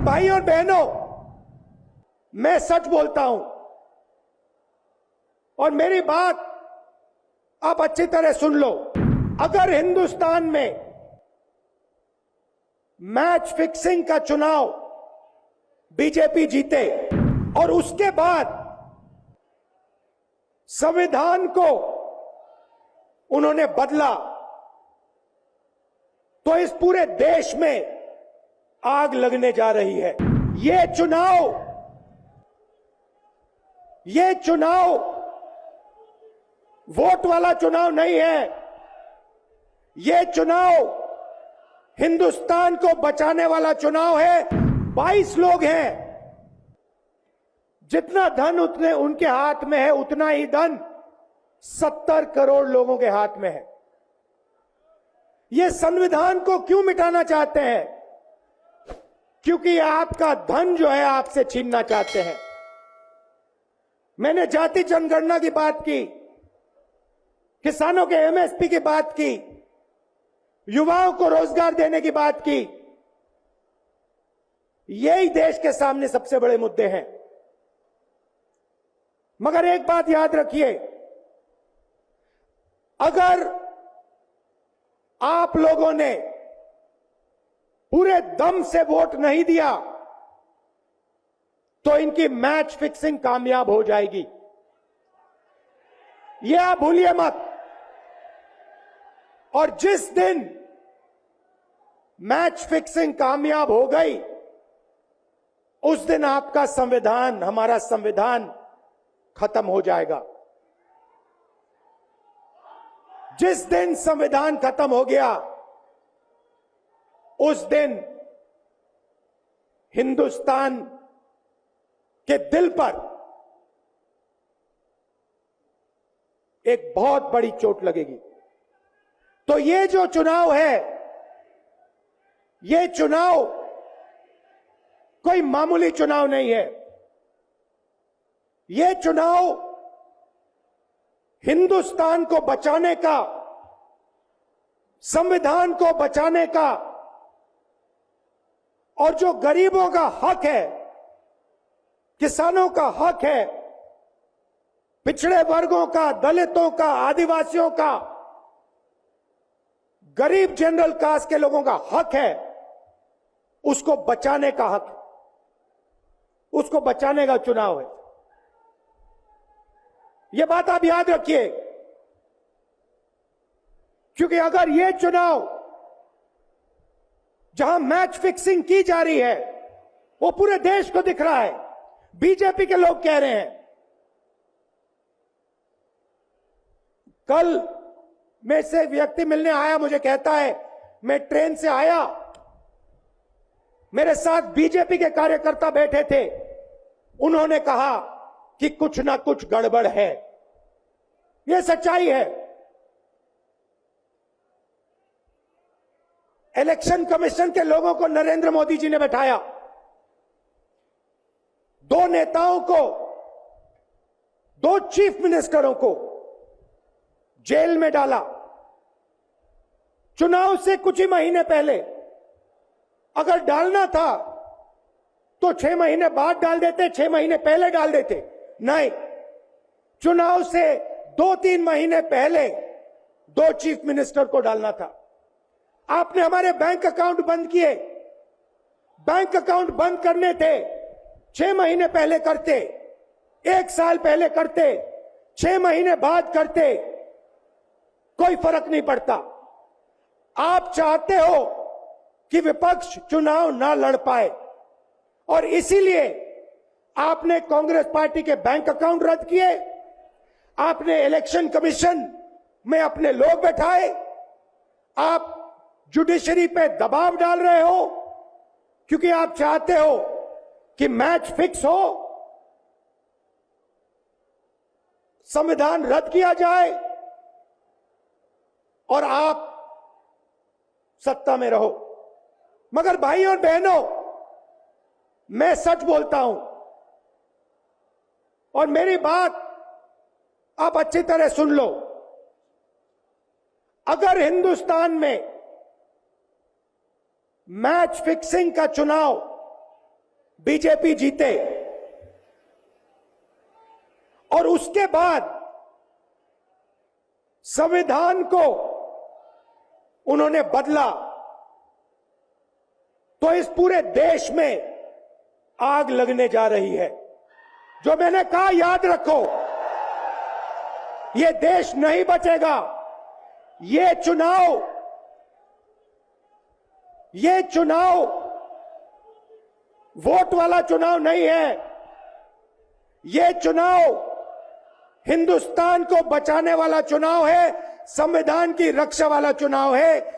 भाई और बहनों, मैं सच बोलता हूं और मेरी बात आप अच्छी तरह सुन लो। अगर हिंदुस्तान में मैच फिक्सिंग का चुनाव बीजेपी जीते और उसके बाद संविधान को उन्होंने बदला, तो इस पूरे देश में आग लगने जा रही है। ये चुनाव वोट वाला चुनाव नहीं है। ये चुनाव हिंदुस्तान को बचाने वाला चुनाव है। 22 लोग हैं, जितना धन उतने उनके हाथ में है, उतना ही धन 70 करोड़ लोगों के हाथ में है। ये संविधान को क्यों मिटाना चाहते हैं? क्योंकि आपका धन जो है आपसे छीनना चाहते हैं। मैंने जाति जनगणना की बात की, किसानों के एमएसपी की बात की, युवाओं को रोजगार देने की बात की। यही देश के सामने सबसे बड़े मुद्दे हैं। मगर एक बात याद रखिए, अगर आप लोगों ने पूरे दम से वोट नहीं दिया तो इनकी मैच फिक्सिंग कामयाब हो जाएगी। यह आप भूलिए मत। और जिस दिन मैच फिक्सिंग कामयाब हो गई, उस दिन आपका संविधान, हमारा संविधान खत्म हो जाएगा। जिस दिन संविधान खत्म हो गया, उस दिन हिंदुस्तान के दिल पर एक बहुत बड़ी चोट लगेगी। तो ये जो चुनाव है, ये चुनाव कोई मामूली चुनाव नहीं है। ये चुनाव हिंदुस्तान को बचाने का, संविधान को बचाने का, और जो गरीबों का हक है, किसानों का हक है, पिछड़े वर्गों का, दलितों का, आदिवासियों का, गरीब जनरल कास्ट के लोगों का हक है, उसको बचाने का हक, उसको बचाने का चुनाव है। यह बात आप याद रखिए, क्योंकि अगर यह चुनाव जहां मैच फिक्सिंग की जा रही है, वो पूरे देश को दिख रहा है। बीजेपी के लोग कह रहे हैं, कल में से एक व्यक्ति मिलने आया, मुझे कहता है मैं ट्रेन से आया, मेरे साथ बीजेपी के कार्यकर्ता बैठे थे, उन्होंने कहा कि कुछ ना कुछ गड़बड़ है। यह सच्चाई है। इलेक्शन कमीशन के लोगों को नरेंद्र मोदी जी ने बैठाया, दो नेताओं को, दो चीफ मिनिस्टरों को जेल में डाला। चुनाव से कुछ ही महीने पहले अगर डालना था तो 6 महीने बाद डाल देते, 6 महीने पहले डाल देते। नहीं, चुनाव से 2-3 महीने पहले 2 चीफ मिनिस्टर को डालना था। आपने हमारे बैंक अकाउंट बंद किए। बैंक अकाउंट बंद करने थे, 6 महीने पहले करते, 1 साल पहले करते, 6 महीने बाद करते, कोई फर्क नहीं पड़ता। आप चाहते हो कि विपक्ष चुनाव ना लड़ पाए, और इसीलिए आपने कांग्रेस पार्टी के बैंक अकाउंट रद्द किए, आपने इलेक्शन कमीशन में अपने लोग बैठाए, आप जुडिशरी पे दबाव डाल रहे हो, क्योंकि आप चाहते हो कि मैच फिक्स हो, संविधान रद्द किया जाए और आप सत्ता में रहो। मगर भाई और बहनों, मैं सच बोलता हूं और मेरी बात आप अच्छी तरह सुन लो। अगर हिंदुस्तान में मैच फिक्सिंग का चुनाव बीजेपी जीते और उसके बाद संविधान को उन्होंने बदला, तो इस पूरे देश में आग लगने जा रही है। जो मैंने कहा याद रखो, ये देश नहीं बचेगा। ये चुनाव वोट वाला चुनाव नहीं है। ये चुनाव हिंदुस्तान को बचाने वाला चुनाव है, संविधान की रक्षा वाला चुनाव है।